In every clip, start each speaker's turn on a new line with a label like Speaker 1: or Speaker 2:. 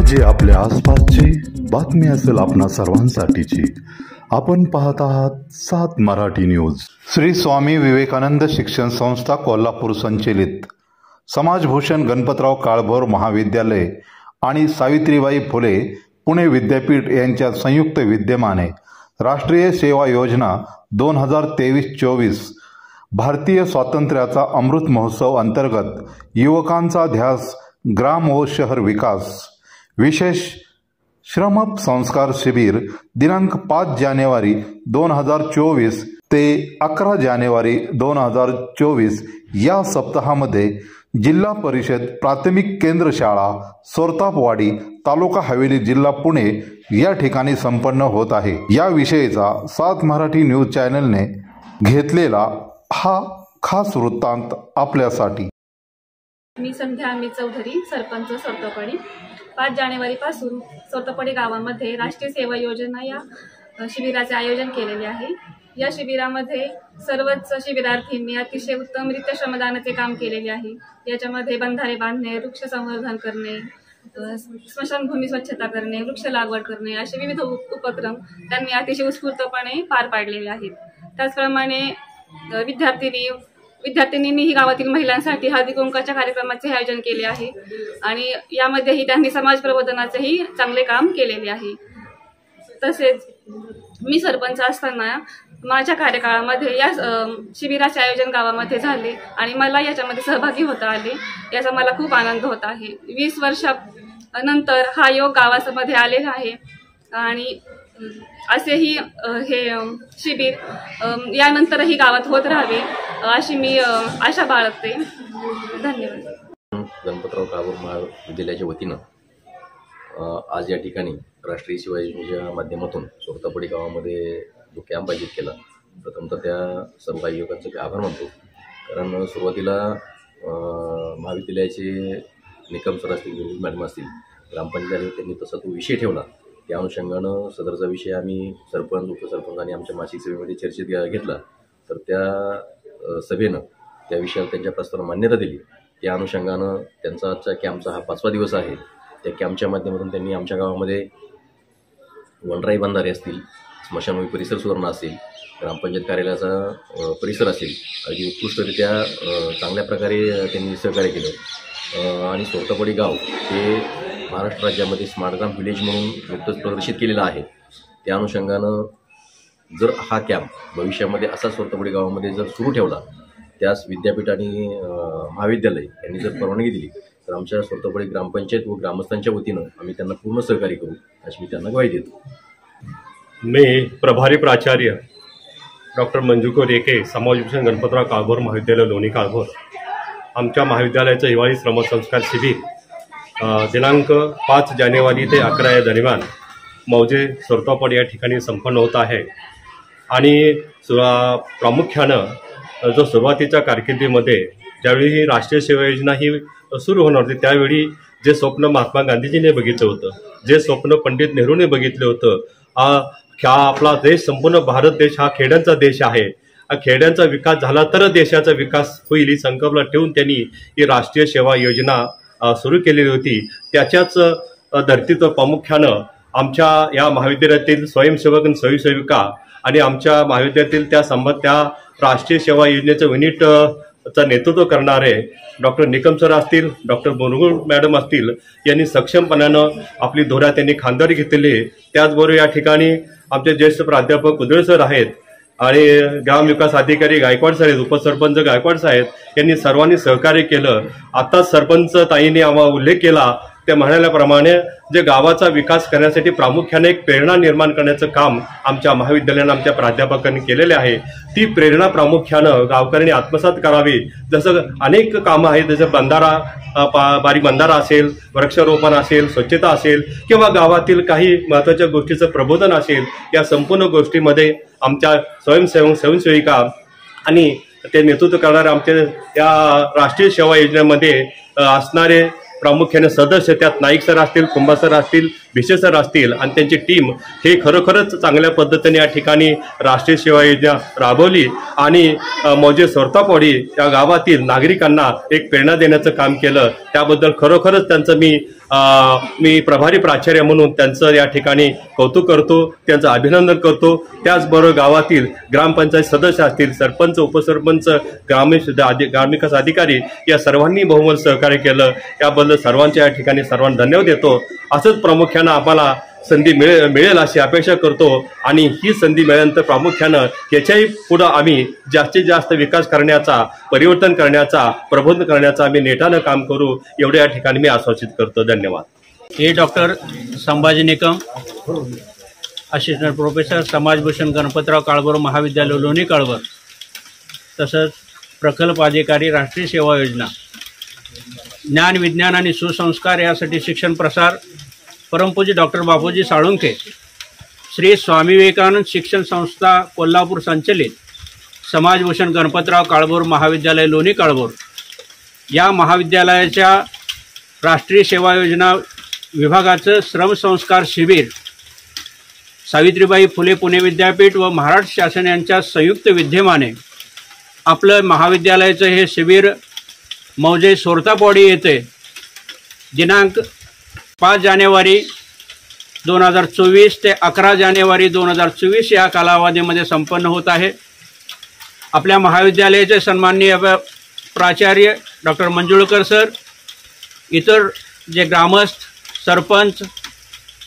Speaker 1: जी आपल्या आसपासची बातमी असेल आपणा सर्वांसाठीची। आपण पाहत आहात 7 मराठी न्यूज। श्री स्वामी विवेकानंद शिक्षण संस्था कोल्हापूर संचलित समाजभूषण गणपतराव काळभोर महाविद्यालय आणि सावित्रीबाई फुले पुणे विद्यापीठ यांच्या संयुक्त विद्यमाने राष्ट्रीय सेवा योजना 2023-24 भारतीय स्वातंत्र्याचा अमृत महोत्सव अंतर्गत युवकांचा ध्यास ग्राम व शहर विकास विशेष श्रम संस्कार शिबिर दिनांक 5 जानेवारी 2024 ते 11 जानेवारी 2024 या सप्ताहामध्ये जिल्हा परिषद प्राथमिक केंद्र शाळा सोरतापवाडी तालुका हवेली जिल्हा पुणे या ठिकाणी संपन्न होत आहे। या विषयीचा 7 मराठी न्यूज चॅनलने घेतलेला हा खास वृत्तांत आपल्यासाठी।
Speaker 2: मी संध्या चौधरी, सरपंच सोरतापवाडी। 5 जानेवारीपासून सोरतापवाडी गावामध्ये राष्ट्रीय सेवा योजना या शिबिराचे आयोजन केलेले आहे। या शिबिरामध्ये सर्वच शिबिरार्थींनी अतिशय उत्तमरित्या श्रमदानाचे काम केलेले आहे। याच्यामध्ये बंधारे बांधणे, वृक्ष संवर्धन करणे, स्मशानभूमी स्वच्छता करणे, वृक्ष लागवड करणे असे विविध उपक्रम त्यांनी अतिशय उत्स्फूर्तपणे पार पाडलेले आहेत। त्याचप्रमाणे विद्यार्थिनींनी गावातील महिलांसाठी हळदी कुंकवाच्या कार्यक्रमाचे आयोजन केले आहे आणि यामध्येही त्यांनी समाज प्रबोधनाचेही चांगले काम केलेले आहे। तसेच मी सरपंच असताना माझ्या कार्यकाळामध्ये या शिबिराचे आयोजन गावामध्ये झाले आणि मला याच्यामध्ये सहभागी होता आले, याचा मला खूप आनंद होत आहे। 20 वर्षानंतर हा योग गावामध्ये आलेला आहे आणि असेही हे शिबिर यानंतरही गावात होत राहावे अशी मी आशा बाळगते। धन्यवाद।
Speaker 3: गणपतराव काळभोर महाविद्यालयाच्या वतीनं आज या ठिकाणी राष्ट्रीय सेवा योजनेच्या माध्यमातून सोरतापवाडी गावामध्ये जो कॅम्प आयोजित केला, प्रथमतः त्या सर्व युवकांचे आभार मानतो। कारण सुरुवातीला महाविद्यालयाचे निकम सर असतील, मॅडम असतील, ग्रामपंचायत त्यांनी तसा तो विषय ठेवला। त्या अनुषंगानं सदरचा विषय आम्ही सरपंच, उपसरपंच आणि आमच्या मासिक सभेमध्ये चर्चेत घेतला। तर त्या सभेनं त्या विषयाला त्यांच्या प्रस्तावाला मान्यता दिली। त्या अनुषंगानं त्यांचा आजचा कॅम्पचा हा 5वा दिवस आहे। त्या कॅम्पच्या माध्यमातून त्यांनी आमच्या गावामध्ये वनराई बंधारे असतील, स्मशानभूमी परिसर सुधारणा असेल, ग्रामपंचायत कार्यालयाचा परिसर असेल, अगदी उत्कृष्टरित्या चांगल्या प्रकारे त्यांनी सहकार्य केलं आणि सोरतापवाडी गाव हे महाराष्ट्र राज्यामध्ये स्मार्ट ग्राम व्हिलेज म्हणून नुकतंच प्रदर्शित केलेला आहे। त्या अनुषंगानं जर हा कॅम्प भविष्यामध्ये असा सोरतापवाडी गावामध्ये जर सुरू ठेवला, त्यास विद्यापीठ आणि महाविद्यालय यांनी जर परवानगी दिली तर आमच्या सोरतापवाडी ग्रामपंचायत व ग्रामस्थांच्या वतीनं आम्ही त्यांना पूर्ण सहकार्य करू अशी मी त्यांना ग्वाही देतो।
Speaker 4: मी प्रभारी प्राचार्य डॉक्टर मंजुकर एके, समाजभूषण गणपतराव काळभोर महाविद्यालय लोणी काळभोर, आमच्या महाविद्यालयाचं हिवाळी श्रमसंस्कार शिबिर दिनांक 5 जानेवारी ते 11 या दरम्यान मौजे सोरतापवाडी या ठिकाणी संपन्न होत आहे आणि प्रामुख्यानं जो सुरुवातीच्या कारकिर्दीमध्ये ज्यावेळी ही राष्ट्रीय सेवा योजना ही सुरू होणार होती, त्यावेळी जे स्वप्न महात्मा गांधीजींनी बघितलं होतं, जे स्वप्न पंडित नेहरूने बघितलं होतं, हा आपला देश, संपूर्ण भारत देश हा खेड्यांचा देश आहे, खेड्यांचा विकास झाला तर देशाचा विकास होईल ही संकल्पना ठेवून त्यांनी ही राष्ट्रीय सेवा योजना सुरू केलेली होती। त्याच्याच धर्तीवर प्रामुख्यानं आमच्या या महाविद्यालयातील स्वयंसेवक आणि स्वयंसेविका आणि आमच्या महाविद्यालयातील त्या राष्ट्रीय सेवा योजनेचं युनिटचं नेतृत्व करणारे डॉक्टर निकम सर असतील, डॉक्टर बोरगुळ मॅडम असतील, यांनी सक्षमपणानं आपली धोरा त्यांनी खांद्यावर घेतलेली। त्याचबरोबर या ठिकाणी आमचे ज्येष्ठ प्राध्यापक कुदळे सर आहेत आणि ग्रामविकास अधिकारी गायकवाड सर आहेत, उपसरपंच गायकवाड साहेब यांनी सर्वांनी सहकार्य केलं। आता सरपंच ताईंनी आम्हाला उल्लेख केला ते म्हणाल्याप्रमाणे जे गावाचा विकास करण्यासाठी प्रामुख्याने एक प्रेरणा निर्माण करण्याचं काम आमच्या महाविद्यालयानं आमच्या प्राध्यापकांनी केलेले आहे। ती प्रेरणा प्रामुख्यानं गावकऱ्यांनी आत्मसात करावी। जसं अनेक कामं आहेत, जसं बारीक बंधारा असेल, वृक्षारोपण असेल, स्वच्छता असेल किंवा गावातील काही महत्त्वाच्या गोष्टीचं प्रबोधन असेल, या संपूर्ण गोष्टीमध्ये आमच्या स्वयंसेवक स्वयंसेविका आणि ते नेतृत्व करणारे आमचे या राष्ट्रीय सेवा योजनेमध्ये असणारे प्रामुख्याने सदस्य, त्यात नाईक सर असतील, कुंभा सर असतील, भिसे असतील आणि त्यांची टीम हे खरोखरच चांगल्या पद्धतीने या ठिकाणी राष्ट्रीय सेवा योजना राबवली आणि मौजे सोरतापवाडी या गावातील नागरिकांना एक प्रेरणा देण्याचं काम केलं। त्याबद्दल खरोखरच त्यांचं मी प्रभारी प्राचार्य म्हणून त्यांचं या ठिकाणी कौतुक करतो, त्यांचं अभिनंदन करतो। त्याचबरोबर गावातील ग्रामपंचायत सदस्य असतील, सरपंच, उपसरपंच, ग्रामविकास अधिकारी या सर्वांनी बहुमोल सहकार्य केलं, याबद्दल सर्वांच्या या ठिकाणी सर्वांना धन्यवाद देतो। असंच प्रामुख्यानं आम्हाला संधी मिळेल अशी अपेक्षा करतो आणि ही संधी मिळाल्यानंतर प्रामुख्यानं याच्याही पुढे आम्ही जास्तीत जास्त विकास करण्याचा, परिवर्तन करण्याचा, प्रबोधन करण्याचा आम्ही नेटानं काम करू, एवढे या ठिकाणी मी आश्वासित करतो। धन्यवाद।
Speaker 5: हे doctor Sambhaji Nikam, assistant professor, समाजभूषण गणपतराव काळभोर महाविद्यालय लोणी काळभोर, तसंच प्रकल्प अधिकारी राष्ट्रीय सेवा योजना, ज्ञान विज्ञान आणि सुसंस्कार यासाठी शिक्षण प्रसार, परमपूज्य डॉक्टर बापूजी साळुंखे, श्री स्वामी विवेकानंद शिक्षण संस्था कोल्हापूर संचलित समाजभूषण गणपतराव काळभोर महाविद्यालय लोणी काळभोर या महाविद्यालयाच्या राष्ट्रीय सेवा योजना विभागाचं श्रमसंस्कार शिबिर सावित्रीबाई फुले पुणे विद्यापीठ व महाराष्ट्र शासन यांच्या संयुक्त विद्यमाने आपलं महाविद्यालयाचं हे शिबिर मौजे सोरतापवाडी येथे दिनांक 5 जानेवारी 2024 ते 11 जानेवारी 2024 या कालावधीमध्ये संपन्न होत आहे। आपल्या महाविद्यालयाचे सन्माननीय प्राचार्य डॉक्टर मंजुळकर सर, इतर जे ग्रामस्थ, सरपंच,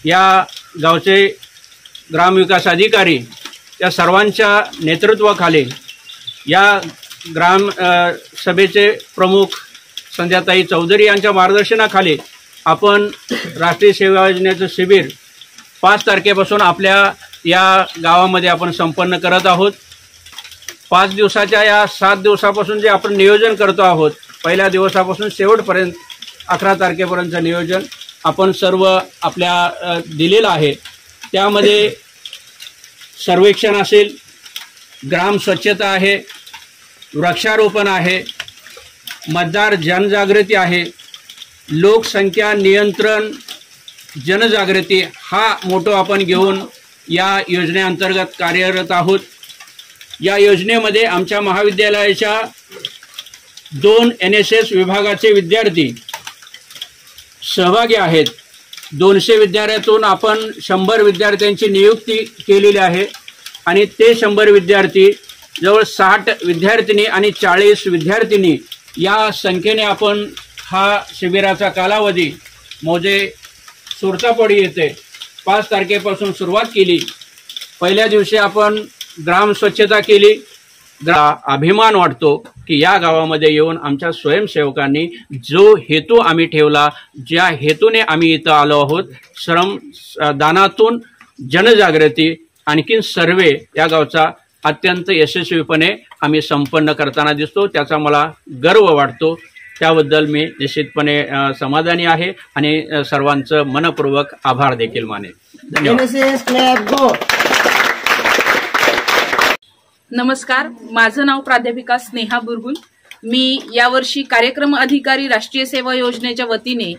Speaker 5: या गावचे ग्रामविकास अधिकारी या सर्वांच्या नेतृत्वाखाली या ग्राम सभेचे प्रमुख संध्याताई चौधरी यांच्या मार्गदर्शनाखाली आपण राष्ट्रीय सेवा योजनेचं शिबिर 5 तारखेपासून आपल्या या गावामध्ये आपण संपन्न करत आहोत। 5 दिवसाच्या या 7 दिवसापासून जे आपण नियोजन करतो आहोत, पहिल्या दिवसापासून शेवटपर्यंत 11 तारखेपर्यंतचं नियोजन आपण सर्व आपल्या दिलेलं आहे। त्यामध्ये सर्वेक्षण असेल, ग्राम स्वच्छता आहे, वृक्षारोपण आहे, मतदार जनजागृती आहे, लोकसंख्या नियंत्रण जनजागृती हा मोटो आपण घेऊन या योजनेअंतर्गत कार्यरत आहोत। या योजनेमध्ये आमच्या महाविद्यालयाच्या 2 NSS विभागाचे विद्यार्थी सहभागी आहेत। 200 विद्यार्थ्यांतून आपण 100 विद्यार्थ्यांची नियुक्ती केलेली आहे आणि ते 100 विद्यार्थी जवळ 60 विद्यार्थिनी आणि 40 विद्यार्थिनी या संख्येने आपण हा शिबिराचा कालावधी मौजे सोरतापवाडी येथे 5 तारखेपासून सुरुवात केली। पहिल्या दिवशी आपण ग्राम स्वच्छता केली। अभिमान वाटतो की या गावामध्ये येऊन आमच्या स्वयंसेवकांनी जो हेतू आम्ही ठेवला, ज्या हेतूने आम्ही इथं आलो आहोत, श्रमदानातून जनजागृती आणखीन सर्वे या गावचा अत्यंत यशस्वीपणे आम्ही संपन्न करताना दिसतो, त्याचा मला गर्व वाटतो। त्याबद्दल मी निश्चितपणे समाधानी आहे आणि सर्वांचं मनपूर्वक आभार देखील मानेन। धन्यवाद।
Speaker 6: नमस्कार, माझं नाव प्राध्यापिका स्नेहा बुरगुल। मी यावर्षी कार्यक्रम अधिकारी राष्ट्रीय सेवा योजनेच्या वतीने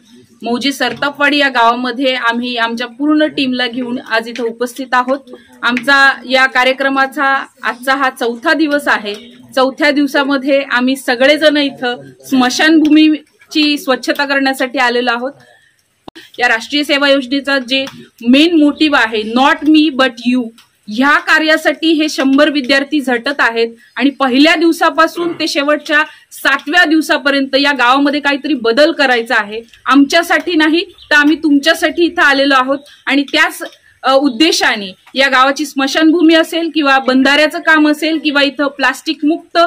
Speaker 6: मौजे सोरतापवाडी या गावामध्ये आम्ही आमच्या पूर्ण टीमला घेऊन आज इथं उपस्थित आहोत। आमचा या कार्यक्रमाचा आजचा हा 4था दिवस आहे। 4थ्या दिवसामध्ये आम्ही सगळेजण इथं स्मशानभूमीची स्वच्छता करण्यासाठी आलेलो आहोत। या राष्ट्रीय सेवा योजनेचा जे मेन मोटिव्ह आहे, नॉट मी बट यू, ह्या कार्यासाठी हे 100 विद्यार्थी झटत आहेत आणि पहिल्या दिवसापासून ते शेवटच्या 7व्या दिवसापर्यंत या गावामध्ये काहीतरी बदल करायचा आहे। आमच्यासाठी नाही तर आम्ही तुमच्यासाठी इथं आलेलो आहोत आणि त्याच उद्देशाने या गावाची स्मशानभूमी असेल किंवा बंधाऱ्याचं काम असेल किंवा इथं प्लास्टिक मुक्त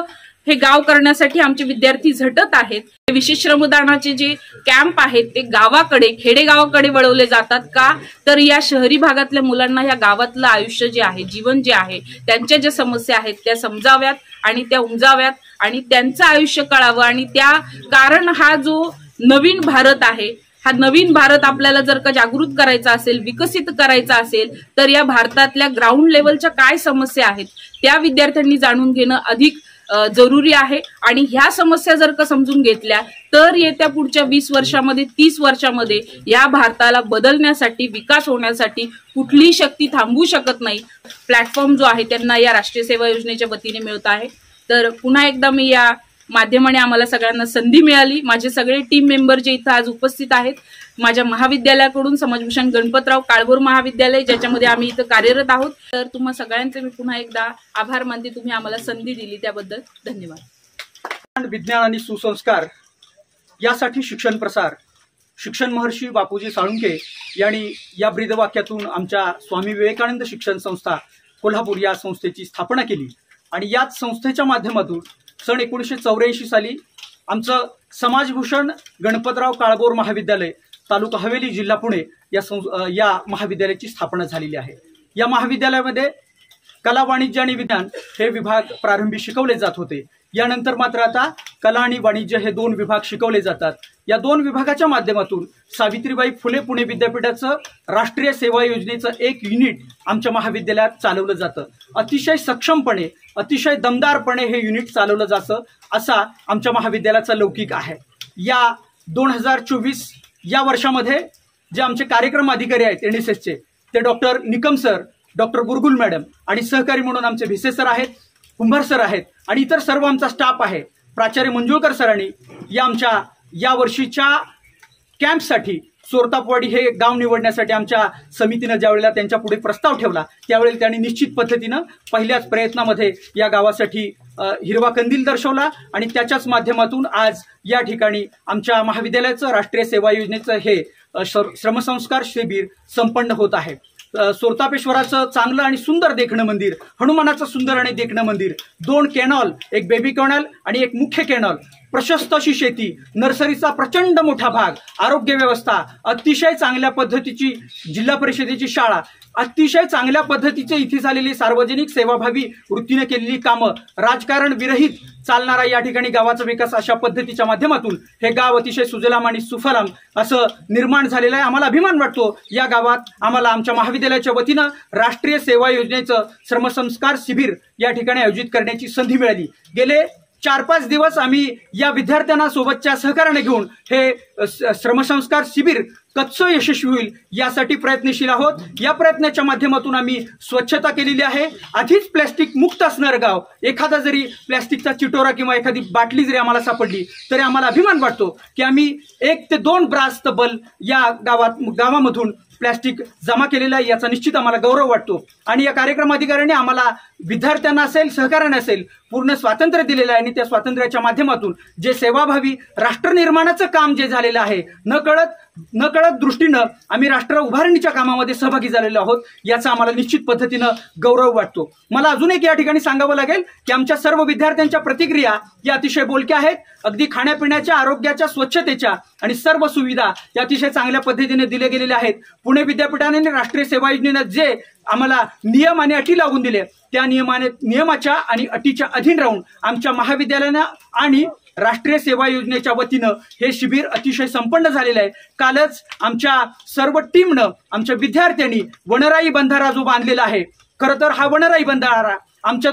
Speaker 6: हे गाव करण्यासाठी आमचे विद्यार्थी झटत आहेत। विशेष श्रमदानाचे जे कॅम्प आहेत ते गावाकडे, खेडेगावाकडे वळवले जातात का, तर या शहरी भागातल्या मुलांना या गावातलं आयुष्य जे आहे, जीवन जे आहे, त्यांच्या ज्या समस्या आहेत त्या समजाव्यात आणि त्या उमजाव्यात आणि त्यांचं आयुष्य कळावं आणि त्या कारण हा जो नवीन भारत आहे, हा नवीन भारत आपल्याला जर का जागृत करायचा असेल, विकसित करायचा असेल, तर या भारतातल्या ग्राउंड लेवलच्या काय समस्या आहेत त्या विद्यार्थ्यांनी जाणून घेणं अधिक जरुरी आहे आणि ह्या समस्या जर का समजून घेतल्या तर येत्या पुढच्या 20 वर्षामध्ये 30 वर्षामध्ये या भारताला बदलण्यासाठी, विकास होण्यासाठी कुठलीही शक्ती थांबवू शकत नाही. प्लॅटफॉर्म जो आहे त्यांना या राष्ट्रीय सेवा योजनेच्या वतीने मिळत आहे. तर पुन्हा एकदा मी या माध्यमाने आम्हाला सगळ्यांना संधी मिळाली. माझे सगळे टीम मेंबर जे इथं आज उपस्थित आहेत, माझ्या महाविद्यालयाकडून समाजभूषण गणपतराव काळभोर महाविद्यालय ज्याच्यामध्ये आम्ही इथं कार्यरत आहोत. तर तुम्हा सगळ्यांचे मी पुन्हा एकदा आभार मानते. तुम्ही आम्हाला संधी दिली त्याबद्दल धन्यवाद.
Speaker 7: विज्ञान आणि सुसंस्कार यासाठी शिक्षण प्रसार शिक्षण महर्षी बापूजी साळुंखे यांनी या ब्रीदवाक्यातून आमच्या स्वामी विवेकानंद शिक्षण संस्था कोल्हापूर या संस्थेची स्थापना केली आणि याच संस्थेच्या माध्यमातून सन 1984 साली आमचं समाजभूषण गणपतराव काळभोर महाविद्यालय तालुका हवेली जिल्हा पुणे या महाविद्यालयाची स्थापना झालेली आहे. या महाविद्यालयामध्ये कला, वाणिज्य आणि विज्ञान हे विभाग प्रारंभी शिकवले जात होते. यानंतर मात्र आता कला आणि वाणिज्य हे 2 विभाग शिकवले जातात. या 2 विभागाच्या माध्यमातून सावित्रीबाई फुले पुणे विद्यापीठाचं राष्ट्रीय सेवा योजनेचं एक युनिट आमच्या महाविद्यालयात चालवलं जातं. अतिशय सक्षमपणे, अतिशय दमदारपणे हे युनिट चालवलं जातं असा आमच्या महाविद्यालयाचा लौकिक आहे. या 2024 या वर्षामध्ये जे आमचे कार्यक्रम अधिकारी आहेत NSSचे ते doctor Nikam sir, doctor Burgul madam आणि सहकारी म्हणून आमचे भिसे सर आहेत, कुंभार सर आहेत आणि इतर सर्व आमचा स्टाफ आहे. प्राचार्य मंजुळकर सरांनी या वर्षीच्या कॅम्पसाठी सोरतापवाडी हे गाव निवडण्यासाठी आमच्या समितीनं ज्यावेळेला त्यांच्या पुढे प्रस्ताव ठेवला त्यावेळेला त्यांनी निश्चित पद्धतीनं पहिल्याच प्रयत्नामध्ये या गावासाठी हिरवा कंदील दर्शवला आणि त्याच्याच माध्यमातून आज या ठिकाणी आमच्या महाविद्यालयाचं राष्ट्रीय सेवा योजनेचं हे श्रमसंस्कार शिबिर संपन्न होत आहे. सोरतापेश्वराचं चांगलं आणि सुंदर देखणं मंदिर, हनुमानाचं सुंदर आणि देखणं मंदिर, 2 कॅनॉल, एक बेबी कॅनॉल आणि एक मुख्य कॅनॉल, प्रशस्त अशी शेती, नर्सरीचा प्रचंड मोठा भाग, आरोग्य व्यवस्था, अतिशय चांगल्या पद्धतीची जिल्हा परिषदेची शाळा, अतिशय चांगल्या पद्धतीचे इथे झालेली सार्वजनिक सेवाभावी वृत्तीने केलेली कामं, राजकारण विरहित चालणारा या ठिकाणी गावाचा विकास अशा पद्धतीच्या माध्यमातून हे गाव अतिशय सुजलाम आणि सुफलाम असं निर्माण झालेलं आहे. आम्हाला अभिमान वाटतो या गावात आम्हाला आमच्या महाविद्यालयाच्या वतीनं राष्ट्रीय सेवा योजनेचं श्रमसंस्कार शिबिर या ठिकाणी आयोजित करण्याची संधी मिळाली. गेले 4-5 दिवस आम्ही या विद्यार्थ्यांना सोबतच्या सहकार्याने घेऊन हे श्रमसंस्कार शिबिर कच्चं यशस्वी होईल यासाठी प्रयत्नशील आहोत. या प्रयत्नाच्या माध्यमातून आम्ही स्वच्छता केलेली आहे. आधीच प्लॅस्टिक मुक्त असणारं गाव, एखादा जरी प्लॅस्टिकचा चिटोरा किंवा एखादी बाटली जरी आम्हाला सापडली तरी आम्हाला अभिमान वाटतो की आम्ही 1 ते 2 ब्रास तब्बल या गावामधून प्लॅस्टिक जमा केलेलं आहे याचा निश्चित आम्हाला गौरव वाटतो. आणि या कार्यक्रम अधिकाऱ्यांनी आम्हाला विद्यार्थ्यांना असेल, सहकार्याने असेल पूर्ण स्वातंत्र्य दिलेलं आहे आणि त्या स्वातंत्र्याच्या माध्यमातून जे सेवाभावी राष्ट्र निर्माणाचं काम जे झालेलं आहे नकळत दृष्टीनं आम्ही राष्ट्र उभारणीच्या कामामध्ये सहभागी झालेलो आहोत याचा आम्हाला निश्चित पद्धतीनं गौरव वाटतो. मला अजून एक या ठिकाणी सांगावं लागेल की आमच्या सर्व विद्यार्थ्यांच्या प्रतिक्रिया या अतिशय बोलक्या आहेत. अगदी खाण्यापिण्याच्या, आरोग्याच्या, स्वच्छतेच्या आणि सर्व सुविधा या अतिशय चांगल्या पद्धतीने दिल्या गेलेल्या आहेत. पुणे विद्यापीठाने राष्ट्रीय सेवा योजनेनं जे आम्हाला नियम आणि अटी लागून दिले त्या नियमाच्या आणि अटीच्या अधीन राहून आमच्या महाविद्यालयानं आणि राष्ट्रीय सेवा योजनेच्या वतीनं हे शिबिर अतिशय संपन्न झालेलं आहे. कालच आमच्या सर्व टीमनं, आमच्या विद्यार्थ्यांनी वनराई बंधारा जो बांधलेला आहे, खरं तर हा वनराई बंधारा आमच्या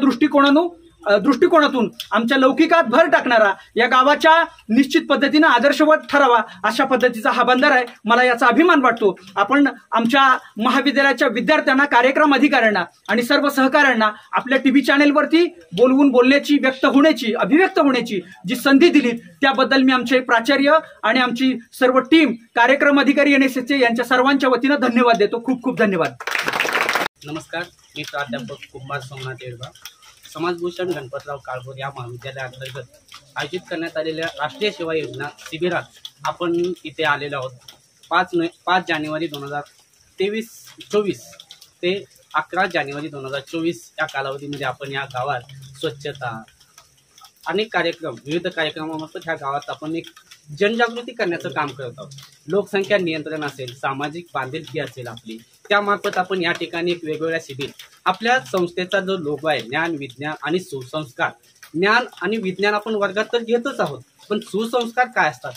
Speaker 7: दृष्टिकोनातून आमच्या लौकिकात भर टाकणारा, या गावाच्या निश्चित पद्धतीनं आदर्शवत ठरावा अशा पद्धतीचा हा बंधारा आहे. मला याचा अभिमान वाटतो. आपण आमच्या महाविद्यालयाच्या विद्यार्थ्यांना, कार्यक्रम अधिकाऱ्यांना आणि सर्व सहकाऱ्यांना आपल्या टीव्ही चॅनेलवरती बोलवून बोलण्याची, अभिव्यक्त होण्याची जी संधी दिली त्याबद्दल मी आमचे प्राचार्य आणि आमची सर्व टीम, कार्यक्रम अधिकारी NSSचे यांच्या सर्वांच्या वतीनं धन्यवाद देतो. खूप खूप धन्यवाद.
Speaker 8: नमस्कार, मी प्राध्यापक कुंभार सोमनाथ येडगा, समाजभूषण गणपतराव काळभोर या महाविद्यालयाअंतर्गत आयोजित करण्यात आलेल्या राष्ट्रीय सेवा योजना शिबिरात आपण इथे आलेलो आहोत. 5 जानेवारी 2024 ते 11 जानेवारी 2024 या कालावधीमध्ये आपण या गावात स्वच्छता, अनेक कार्यक्रम, विविध कार्यक्रमामार्फत ह्या गावात आपण एक जनजागृती करण्याचं काम करत आहोत. लोकसंख्या नियंत्रण असेल, सामाजिक बांधिलकी असेल आपली, त्यामार्फत आपण या ठिकाणी एक वेगवेगळ्या शिबिर, आपल्या संस्थेचा जो लोगो आहे ज्ञान, विज्ञान आणि सुसंस्कार, ज्ञान आणि विज्ञान आपण वर्गात तर घेतच आहोत, पण सुसंस्कार काय असतात?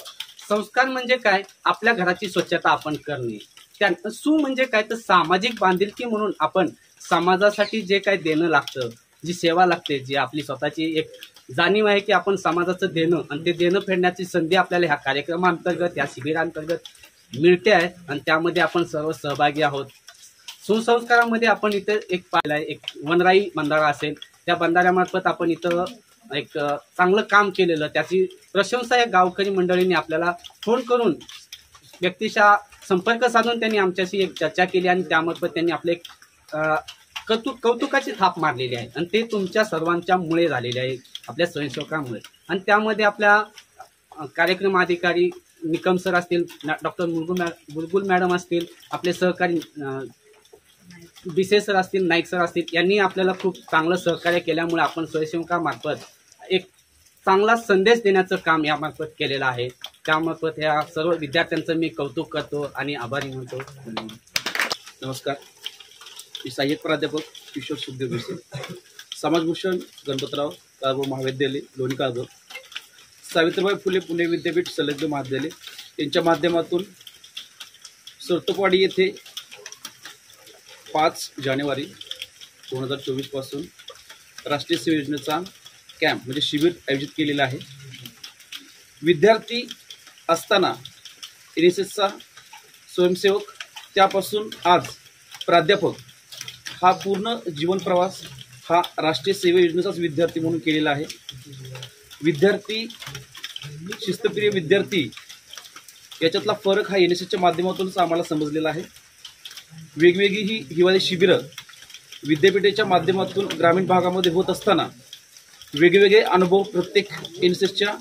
Speaker 8: संस्कार म्हणजे काय? आपल्या घराची स्वच्छता आपण करणे. त्या सु म्हणजे काय तर सामाजिक बांधिलकी म्हणून आपण समाजासाठी जे काय देणं लागतं, जी सेवा लागते, जी आपली स्वतःची एक जाणीव आहे की आपण समाजाचं देणं आणि ते देणं फेडण्याची संधी आपल्याला ह्या कार्यक्रमांतर्गत, या शिबिरांतर्गत मिळते आहे आणि त्यामध्ये आपण सर्व सहभागी आहोत. सुसंस्कारामध्ये आपण इथे एक पाहिलं, एक वनराई बंधारा असेल, त्या बंधाऱ्यामार्फत आपण इथं एक चांगलं काम केलेलं, त्याची प्रशंसा या गावकरी मंडळींनी आपल्याला फोन करून व्यक्तिशः संपर्क साधून त्यांनी आमच्याशी एक चर्चा केली आणि त्यामार्फत त्यांनी आपले एक कौतुकाची थाप मारलेली आहे आणि ते तुमच्या सर्वांच्या मुळे झालेले आहे, आपल्या स्वयंसेवकांमुळे. आणि त्यामध्ये आपल्या कार्यक्रम अधिकारी निकम सर असतील, डॉक्टर बुलबुल मॅडम असतील, आपले सहकारी बिसे सर असतील, नाईक सर असतील, यांनी आपल्याला खूप चांगलं सहकार्य केल्यामुळे आपण स्वयंसेवकामार्फत एक चांगला संदेश देण्याचं काम यामार्फत केलेलं आहे. त्यामार्फत ह्या सर्व विद्यार्थ्यांचं मी कौतुक करतो आणि आभारी म्हणतो.
Speaker 9: नमस्कार, मी सहाय्यक प्राध्यापक किशोर सुखदेव बिसे, समाजभूषण गणपतराव काळभोर महाविद्यालय लोणी काळभोर, सावित्रीबाई फुले पुणे विद्यापीठ संलग्न महाविद्यालय यांच्या माध्यमातून सरतोपवाडी येथे 5 जानेवारी 2024 पासून राष्ट्रीय सेवा योजनेचा कॅम्प म्हणजे शिबिर आयोजित केलेला आहे. विद्यार्थी असताना NSSचा स्वयंसेवक, त्यापासून आज प्राध्यापक, हा पूर्ण जीवन प्रवास हा राष्ट्रीय सेवा योजनेचाच विद्यार्थी म्हणून केलेला आहे. विद्यार्थी, शिस्तप्रिय विद्यार्थी याच्यातला फरक हा NSSच्या माध्यमातूनच आम्हाला समजलेला आहे. वेगवेगळी ही हिवाळी शिबिरं विद्यापीठाच्या माध्यमातून ग्रामीण भागामध्ये होत असताना वेगवेगळे अनुभव प्रत्येक NSSच्या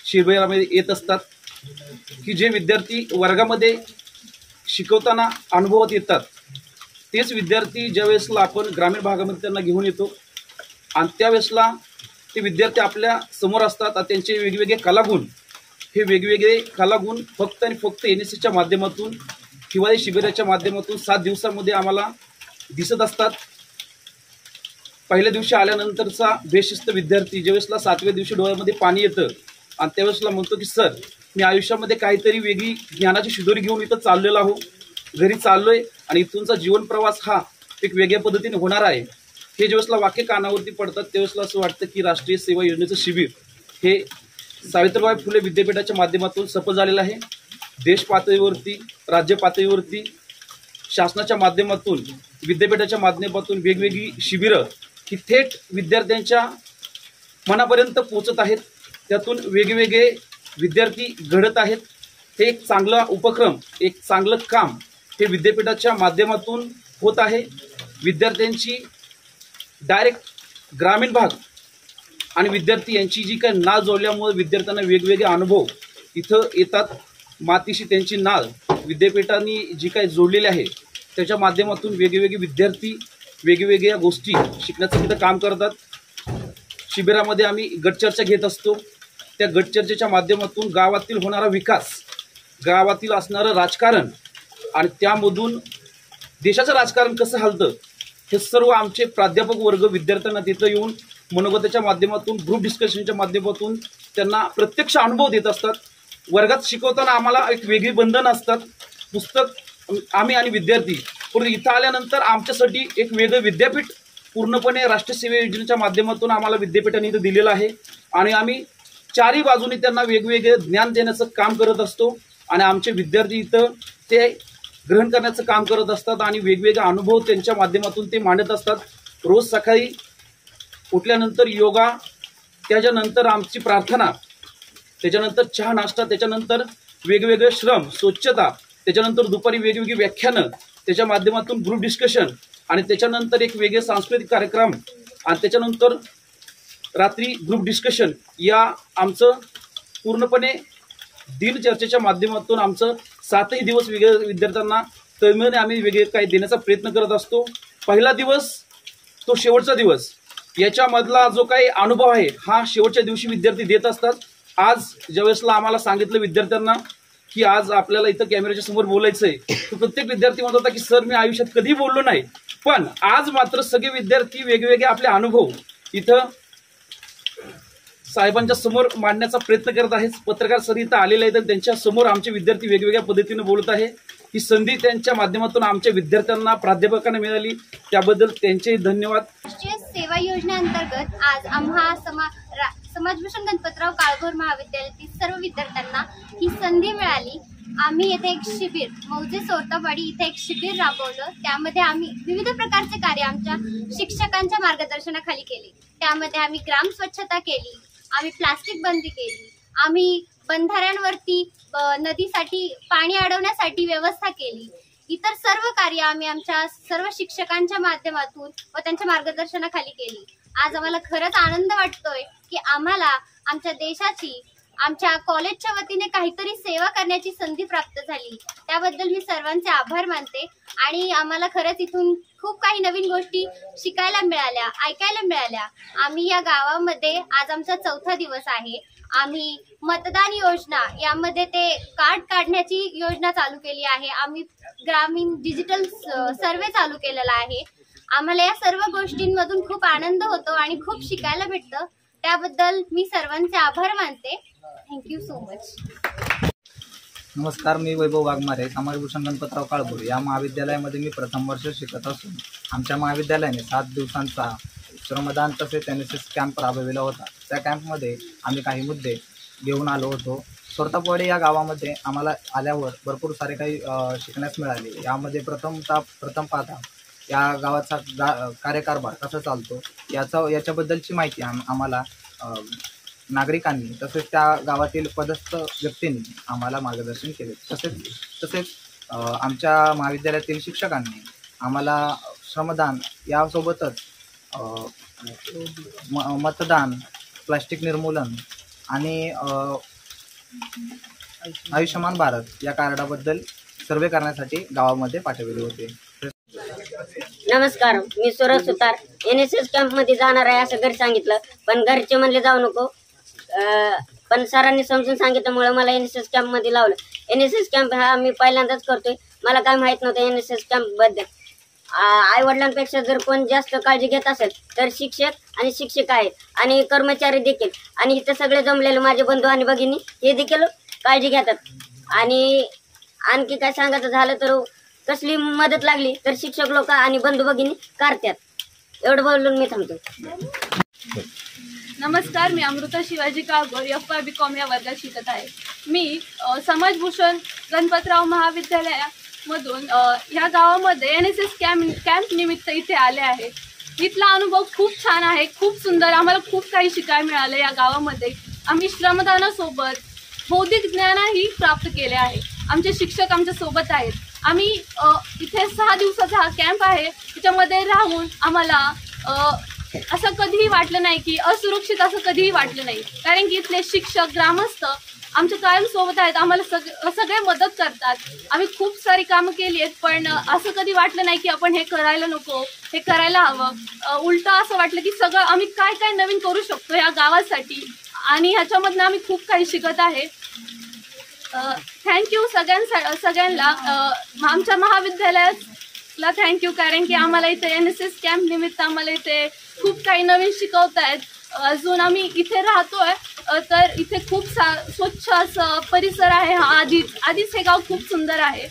Speaker 9: शिबिरामध्ये येत असतात की जे विद्यार्थी वर्गामध्ये शिकवताना अनुभवात येतात तेच विद्यार्थी ज्या वेळेसला आपण ग्रामीण भागामध्ये त्यांना घेऊन येतो आणि त्यावेळेसला ते विद्यार्थी आपल्या समोर असतात आणि त्यांचे वेगवेगळे कलागुण, हे वेगवेगळे कलागुण फक्त आणि फक्त NSSच्या माध्यमातून, हिवाळी शिबिराच्या माध्यमातून 7 दिवसामध्ये आम्हाला दिसत असतात. पहिल्या दिवशी आल्यानंतरचा बेशिस्त विद्यार्थी ज्यावेळेसला 7व्या दिवशी डोळ्यामध्ये पाणी येतं आणि त्यावेळेसला म्हणतो की सर, मी आयुष्यामध्ये काहीतरी वेगळी ज्ञानाची शिदोरी घेऊन इथं चाललेलो आहो, घरी चाललोय आणि इथूनचा जीवन प्रवास हा एक वेगळ्या पद्धतीने होणार आहे, हे ज्यावेळेसला वाक्य कानावरती पडतात त्यावेळेसला असं वाटतं की राष्ट्रीय सेवा योजनेचं शिबिर हे सावित्रीबाई फुले विद्यापीठाच्या माध्यमातून सफल झालेलं आहे. देश पातळीवरती, राज्य पातळीवरती, शासनाच्या माध्यमातून, विद्यापीठाच्या माध्यमातून वेगवेगळी शिबिरं ही थेट विद्यार्थ्यांच्या मनापर्यंत पोचत आहेत. त्यातून वेगवेगळे विद्यार्थी घडत आहेत. हे एक चांगला उपक्रम, एक चांगलं काम हे विद्यापीठाच्या माध्यमातून होत आहे. विद्यार्थ्यांची डायरेक्ट ग्रामीण भाग आणि विद्यार्थी यांची जी काही नाळ जोडल्यामुळे विद्यार्थ्यांना वेगवेगळे अनुभव इथं येतात. मातीशी त्यांची नाळ विद्यापीठाने जी काही जोडलेली आहे त्याच्या माध्यमातून वेगवेगळे विद्यार्थी वेगवेगळ्या गोष्टी शिकण्याचं तिथं काम करतात. शिबिरामध्ये आम्ही गटचर्चा घेत असतो. त्या गटचर्चेच्या माध्यमातून गावातील होणारा विकास, गावातील असणारं राजकारण आणि त्यामधून देशाचं राजकारण कसं हलतं हे सर्व आमचे प्राध्यापक वर्ग विद्यार्थ्यांना तिथं येऊन मनोगताच्या माध्यमातून, ग्रुप डिस्कशनच्या माध्यमातून त्यांना प्रत्यक्ष अनुभव देत असतात. वर्गात शिकवताना आम्हाला एक वेगळी बंधनं असतात, पुस्तक आम्ही आणि विद्यार्थी, परंतु इथं आल्यानंतर आमच्यासाठी एक वेगळं विद्यापीठ पूर्णपणे राष्ट्रीय सेवा योजनेच्या माध्यमातून आम्हाला विद्यापीठाने इथं दिलेलं आहे आणि आम्ही चारही बाजूने त्यांना वेगवेगळे ज्ञान देण्याचं काम करत असतो आणि आमचे विद्यार्थी इथं ते ग्रहण करण्याचं काम करत असतात आणि वेगवेगळे अनुभव त्यांच्या माध्यमातून ते मांडत असतात. रोज सकाळी उठल्यानंतर योगा, त्याच्यानंतर आमची प्रार्थना, त्याच्यानंतर चहा नाश्ता, त्याच्यानंतर वेगवेगळे श्रम, स्वच्छता, त्याच्यानंतर दुपारी वेगवेगळी व्याख्यानं, त्याच्या माध्यमातून ग्रुप डिस्कशन आणि त्याच्यानंतर एक वेगळे सांस्कृतिक कार्यक्रम आणि त्याच्यानंतर रात्री ग्रुप डिस्कशन, या आमचं पूर्णपणे दिनचर्चेच्या माध्यमातून आमचं 7ही दिवस वेगळ्या विद्यार्थ्यांना तळमळीने आम्ही वेगळे काही देण्याचा प्रयत्न करत असतो. पहिला दिवस तो शेवटचा दिवस, याच्यामधला जो काही अनुभव आहे हा शेवटच्या दिवशी विद्यार्थी देत असतात. आज ज्यावेळेसला आम्हाला सांगितलं विद्यार्थ्यांना की आज आपल्याला इथं कॅमेऱ्याच्या समोर बोलायचंय, तर प्रत्येक विद्यार्थी म्हणत होता की सर, मी आयुष्यात कधी बोललो नाही, पण आज मात्र सगळे विद्यार्थी वेगवेगळे आपले अनुभव इथं साहेबांच्या समोर मांडण्याचा प्रयत्न करत आहेत. पत्रकार सर इथं आलेले आहेत, त्यांच्या समोर आमचे विद्यार्थी वेगवेगळ्या पद्धतीने बोलत आहे. ही संधी त्यांच्या माध्यमातून आमच्या विद्यार्थ्यांना, प्राध्यापकांना मिळाली, त्याबद्दल त्यांचेही धन्यवाद.
Speaker 10: राष्ट्रीय सेवा योजनेअंतर्गत आज आम्हा समाजभूषण गणपतराव काळभोर महाविद्यालयातील सर्व विद्यार्थ्यांना ही संधी मिळाली। आम्ही येथे एक शिबिर मौजे सोरतावाडी इथे एक शिबिर राबवलं। त्यामध्ये आम्ही विविध प्रकारचे कार्य आमच्या शिक्षकांच्या मार्गदर्शनाखाली केले। त्यामध्ये आम्ही ग्राम स्वच्छता केली, आम्ही प्लास्टिक बंदी केली, आम्ही बंधाऱ्यांवरती नदीसाठी पाणी अडवण्यासाठी व्यवस्था केली। इतर सर्व कार्य आम्ही आमच्या सर्व शिक्षकांच्या माध्यमातून व त्यांच्या मार्गदर्शनाखाली केली। आज आम्हाला खरंच आनंद वाटतोय की आम्हाला आमच्या देशाची आमच्या कॉलेजच्या वतीने काहीतरी सेवा करण्याची संधी प्राप्त झाली। त्याबद्दल मी सर्वांचे आभार मानते आणि आम्हाला खरंच इथून खूप काही नवीन गोष्टी शिकायला मिळाल्या, ऐकायला मिळाल्या। आम्ही या गावामध्ये आज आमचा 4था दिवस आहे। आम्ही मतदान योजना यामध्ये ते कार्ड काढण्याची योजना चालू केली आहे। आम्ही ग्रामीण डिजिटल सर्वे चालू केलेला आहे। आम्हाला या सर्व गोष्टींमधून खूप आनंद होतो आणि खूप शिकायला भेटतं। त्याबद्दल मी सर्वांचे आभार मानते। Thank you so much.
Speaker 11: नमस्कार, मी वैभव वाघमारे, समाजभूषण गणपतराव काळभोर या महाविद्यालयामध्ये मी प्रथम वर्ष शिकत असून आमच्या महाविद्यालयाने 7 दिवसांचा श्रमदान तसेच NSS कॅम्प राबविला होता। त्या कॅम्पमध्ये आम्ही काही मुद्दे घेऊन आलो होतो। सोरतापवाडी या गावामध्ये आम्हाला आल्यावर भरपूर सारे काही शिकण्यास मिळाले। यामध्ये प्रथम पाहता या गावाचा कार्यकारभार कसा चालतो याच्याबद्दलची माहिती आम्हाला नागरिकांनी तसेच त्या गावातील पदस्थ व्यक्तींनी आम्हाला मार्गदर्शन केले। तसेच आमच्या महाविद्यालयातील शिक्षकांनी आम्हाला श्रमदान यासोबतच मतदान, प्लास्टिक निर्मूलन आणि आयुष्यमान भारत या कार्डाबद्दल सर्वे करण्यासाठी गावामध्ये पाठवले होते।
Speaker 12: नमस्कार, मी सूरज सुतार। NSS कॅम्पमध्ये जाणार आहे असं घरी सांगितलं, पण घरचे म्हणले जाऊ नको, पण सरांनी समजून सांगितल्यामुळे मला NSS कॅम्पमध्ये लावलं। NSS कॅम्प हा मी पहिल्यांदाच करतोय, मला काय माहित नव्हतं NSS कॅम्पबद्दल। आई वडिलांपेक्षा जर कोण जास्त काळजी घेत असेल तर शिक्षक आणि शिक्षिका आहेत आणि कर्मचारी देखील, आणि इथं सगळे जमलेले माझे बंधू आणि भगिनी हे देखील काळजी घेतात। आणि आणखी काय सांगायचं झालं तर कसली मदत लागली तर शिक्षक लोक आणि बंधू भगिनी करतात। एवढं बोलून मी थांबतो।
Speaker 2: नमस्कार, मी अमृता शिवाजी काळभोर FY.BCom या वर्गात शिकत आहे। मी समाजभूषण गणपतराव महाविद्यालयामधून ह्या गावामध्ये NSS कॅम्प निमित्त इथे आले आहे। इथला अनुभव खूप छान आहे, खूप सुंदर। आम्हाला खूप काही शिकायला मिळालं या गावामध्ये। आम्ही श्रमदानासोबत बौद्धिक ज्ञानही प्राप्त केले आहे। आमचे शिक्षक आमच्या सोबत आहेत। आम्ही इथे 6 दिवसाचा हा कॅम्प आहे, त्याच्यामध्ये राहून आम्हाला असं कधीही वाटलं नाही की असुरक्षित असं कधीही वाटलं नाही, कारण की इथले शिक्षक, ग्रामस्थ आमच्या कायम सोबत आहेत, आम्हाला सगळे मदत करतात। आम्ही खूप सारी कामं केली आहेत, पण असं कधी वाटलं नाही की आपण हे करायला नको, हे करायला हवं। उलट असं वाटलं की सगळं आम्ही काय काय नवीन करू शकतो या गावासाठी, आणि ह्याच्यामधनं आम्ही खूप काही शिकत आहे। थँक्यू सगळ्यांना, आमच्या महाविद्यालयाला थँक्यू, कारण की आम्हाला इथे NSS कॅम्प निमित्त आम्हाला इथे खूप काही नवीन शिकवतायत। अजून आम्ही इथे राहतोय तर इथे खूप स्वच्छ असं परिसर आहे। आधीच हे गाव खूप सुंदर आहे,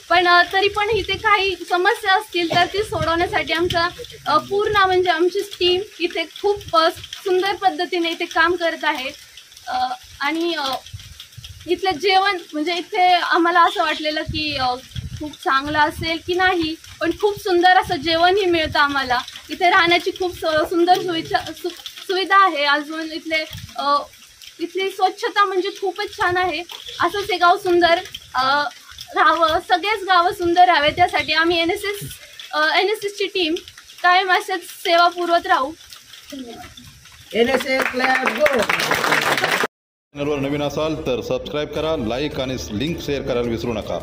Speaker 2: पण तरी पण इथे काही समस्या असतील तर ती सोडवण्यासाठी आमचा पूर्ण म्हणजे आमची टीम इथे खूप सुंदर पद्धतीने इथे काम करत आहे। आणि इथलं जेवण म्हणजे इथे आम्हाला असं वाटलेलं की खूप चांगलं असेल की नाही, पण खूप सुंदर असं जेवणही मिळतं आम्हाला। इथे राहण्याची खूप सुंदर सुविधा आहे। अजून इथली स्वच्छता म्हणजे खूपच छान आहे। असंच हे गाव सुंदर राहावं, सगळेच गावं सुंदर राहावे, त्यासाठी आम्ही NSSची टीम कायम असेच सेवा पुरवत राहू।
Speaker 1: चॅनलवर नवीन असाल तर सबस्क्राईब करा, लाईक आणि लिंक शेअर करायला विसरू नका।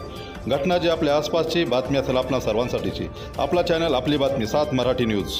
Speaker 1: घटना जी आपल्या आसपासची बातमी असेल आपणा सर्वांसाठीची, आपला चॅनल, आपली बातमी, 7 मराठी न्यूज।